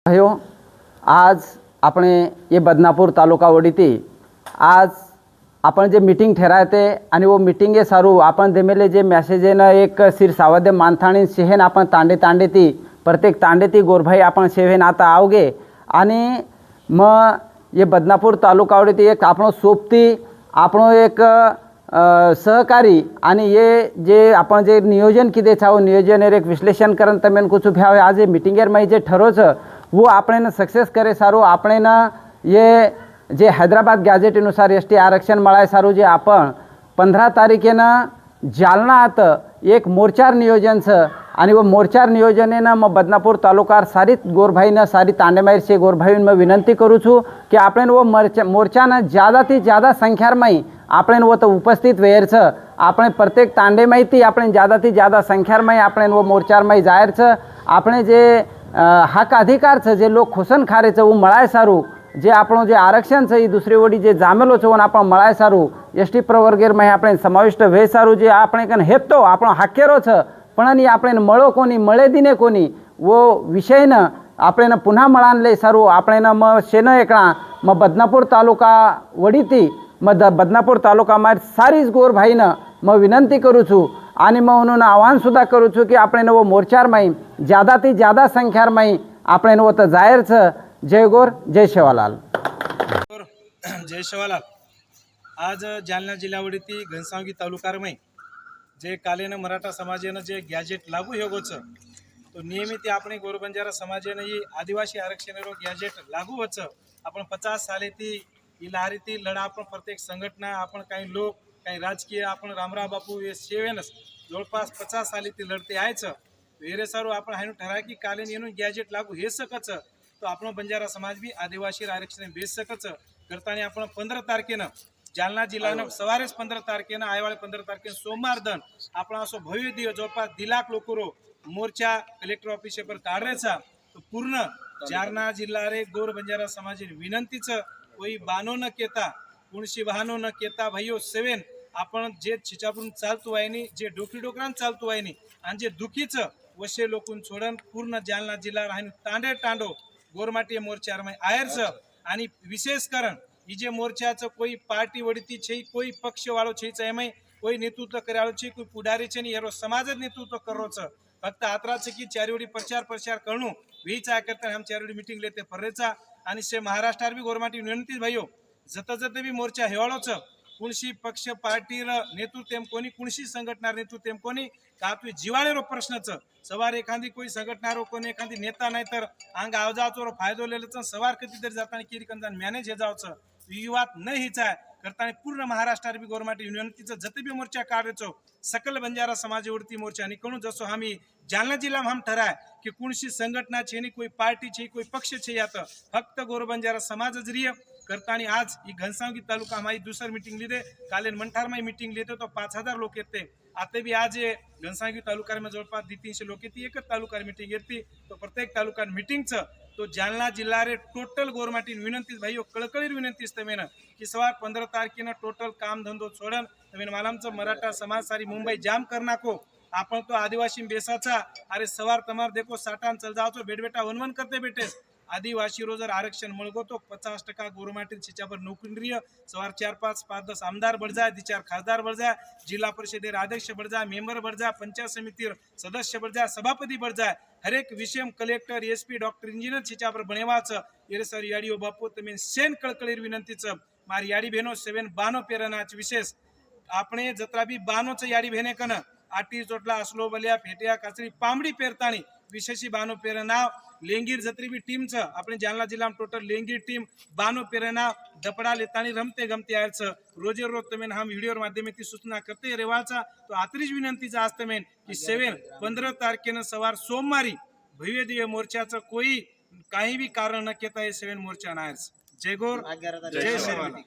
भाइयों, आज अपने ये बदनापुर तालुका वडीती आज आपण जे मीटिंग ठराय ते आणि वो मीटिंग ये सारू आपण देमेले जे मेसेज आहे ना एक सिर सावदे मानथाणी शेहेन आपण तांडे तांडे ती प्रत्येक तांडे ती गोरभाई आपण शेहेन आता आवगे आणि मग ये बदनापूर तालुका वडीती एक आपण सोबती आपण एक सहकारी आणि ये जे आपण जे नियोजन किती छाव नियोजन एक विश्लेषण करन तमेन कुछ भ्यावे आज ये मीटिंगेर में जे ठरोच वो आपने सक्सेस करे सारू आपने ये जे हैदराबाद गॅजेट अनुसार एसटी आरक्षण मळाय सारू जे आपण 15 तारखेनं जालनात एक मोर्चार नियोजन छ आणि वो मोर्चार नियोजनेनं मग बदनापूर तालुकार सारीत गोरभाईनं सारी तांडेमाईरचे गोरभाईन मैं विनंती करू छू कि आपण वो मोर्चानं ज़्यादा ती ज़्यादा संख्यार में आपण वो तो उपस्थित वेर छ आपण प्रत्येक तांडे माहिती आपण ज़्यादा ती ज़्यादा संख्यार में आपण वो मोर्चार में जाहीर छ आपण जे हक अधिकार छ जे लोक खोसन खारे छ वो मळाय सारू जे आपण जे आरक्षण छ दुसरी वडी जे जामेलो छ आपण मळाय सारू एसटी प्रवर्गेर में आपण समाविष्ट वे सारू जे आपण कन हेतो आपण हाकेरो छ पण आपण मळो कोणी मळे दिने कोणी वो विषयनं आपण पुन्हा मळानले सारू आपण मग शेन एकणा मग बदनापूर तालुका वडीती मग बदनापूर तालुका मार सारीच गोर भाईनं मग विनंती करू छू आणि मग म्हणून आव्हान सुद्धा करू छू की आपण वो मोर्चार माई ज़्यादा ती ज़्यादा संख्यार माई आपण वो तो जाहीर छ जय गोर जय शेवालाल। जय शेवालाल। आज जालना जिल्हावडीती घनसावंगी तालुकार में जे कालेनं मराठा समाजेनं जे गॅजेट लागू होगो छ तो नियमित આપણે गोरबंजारा समाजेनं ही आदिवासी आरक्षण गॅजेट लागू होच आपण 50 साले ती इलाहारीती लढा आपण प्रत्येक संघटना आपण काही लोक काही राजकीय आपण रामराव बापू हे सेवेनस जवळपास 50 साली ती लढते आहेच वेरे सारू आपण हायनु ठराय की कालेन येणून गॅजेट लागू हे सकच तो आपण बंजारा समाज भी आदिवासी आरक्षण बेस सकच करताना आपण 15 तारखेनं जालना जिल्ह्यानं सवारेच 15 तारखेनं आयवाळे 15 तारखेनं सोमवार दन आपण असो भव्य दिवस जवळपास 2 लाख लोकरो मोर्चा कलेक्टर ऑफिस पर काढायचा तो पूर्ण जालना जिल्हा रे गोर बंजारा समाज विनंतीच कोई बानो न केता कुणशी बहानो न केता भाईयो सेवेन आपण जे चिचापून चालतो आहे जे डोकी डोकरान चालतो आहे आणि जे दुखीच वशे लोकून सोडन पूर्ण जालना जिल्हा राहून तांडे तांडो गोरमाटी मोर्चार में आयरच आणि विशेष कारण ही जे मोर्चाचं कोई पार्टी वडती छे कोई पक्ष वाळो छे एम कोई नेतृत्व कराळो छे कोई पुढारी छे एरो समाज नेतृत्व करो छ फक्त आतरा छे की चारवडी प्रचार करणू वीचा करता हम चारवडी मीटिंग लेते फरेचा आणि से महाराष्ट्रार भी गोरमाटी विनंती भाईयो जत भी मोर्चा हेवाळो छ कुणशी पक्ष पार्टी नेतृत्व कोणी कुणशी संघटना नेतृत्व कोणी का तू जीवाळेरो प्रश्नच सवार एखादी कोई संघटना कोणी एखादी नेता नाही तर अंग आवाजाचो फायदो लेलेच सवार कधीतरी जाताना किरी कंजान मॅनेज हे जावच युवात न हिचा करताना पूर्ण महाराष्ट्रात भी गोरमाटी विनंतीचं जत भी मोर्चा काढायचो सकल बंजारा समाजवरती मोर्चा निकळून जसो आम्ही जालना जिल्हा हम ठराय की कुणशी संघटना छे नहीं कोई पार्टी छे कोई पक्ष छे यात फक्त गोर बंजारा समाज जरिए करतानी आज ही घनसावंगी तालुका हमारी दूसरी मीटिंग लीधे काले मंठार में मीटिंग लेते तो 5000 लोग येते आते भी आज घनसावंगी तालुका में जवळपास 200-300 लोग येते एक तालुका मीटिंग येते तो प्रत्येक तालुका मीटिंग तो जालना जिल्हा रे टोटल गोरमाटी विनंती भाई कळकळीर विनंती तमेन की सवार 15 तारखेनं टोटल काम धंदो सोडन तमेन मालामचं मराठा समाज सारी मुंबई जाम कर नाको आपण तो आदिवासी बेसाचा अरे सवार तमार देखो साठान चल जाओ बेट बेटा वन करते बेटेस आदिवासी रोजर आरक्षण मळगो तो 50% गोरमाटी छिचा पर नौकरी सवार 4-5-5-10 आमदार बढ़ जाए 2-4 खासदार बढ़ जाए जिला परिषदेर अध्यक्ष बढ़ जाए मेंबर बढ़ जाए पंचायत समिति सदस्य बढ़ जाए सभापति बढ़ जाए हर एक विषय कलेक्टर एसपी डॉक्टर इंजीनियर छिचा पर बनेवाच ये सर याडियो बापू तमें सेन कळकळीर विनंतीच मारी याडी बहनो सेवन बानो पेरनाच विशेष आपणे जत्रा भी बानोच याडी बहने कन आटी चोटला असलो बलिया फेटिया काचरी पामडी पेरतानी विशेषी बानो पेरनाव लेंगीर जत्री भी टीम छ अपने जालना जिला में टोटल लेंगीर टीम बानो पेरनाव दपड़ा लेतानी रमते गमते आयच रोजे रोज तमेन हम वीडियो माध्यम सूचना करते रेवाचा तो आतरीच विनंतीचा आज तमेन की 15 तारखेनं सवार सोमवारी भव्य दिव्य मोर्चाचं कोई काही भी कारण न केता 7 मोर्चा नायर्स जय गोर जय शेवालाल।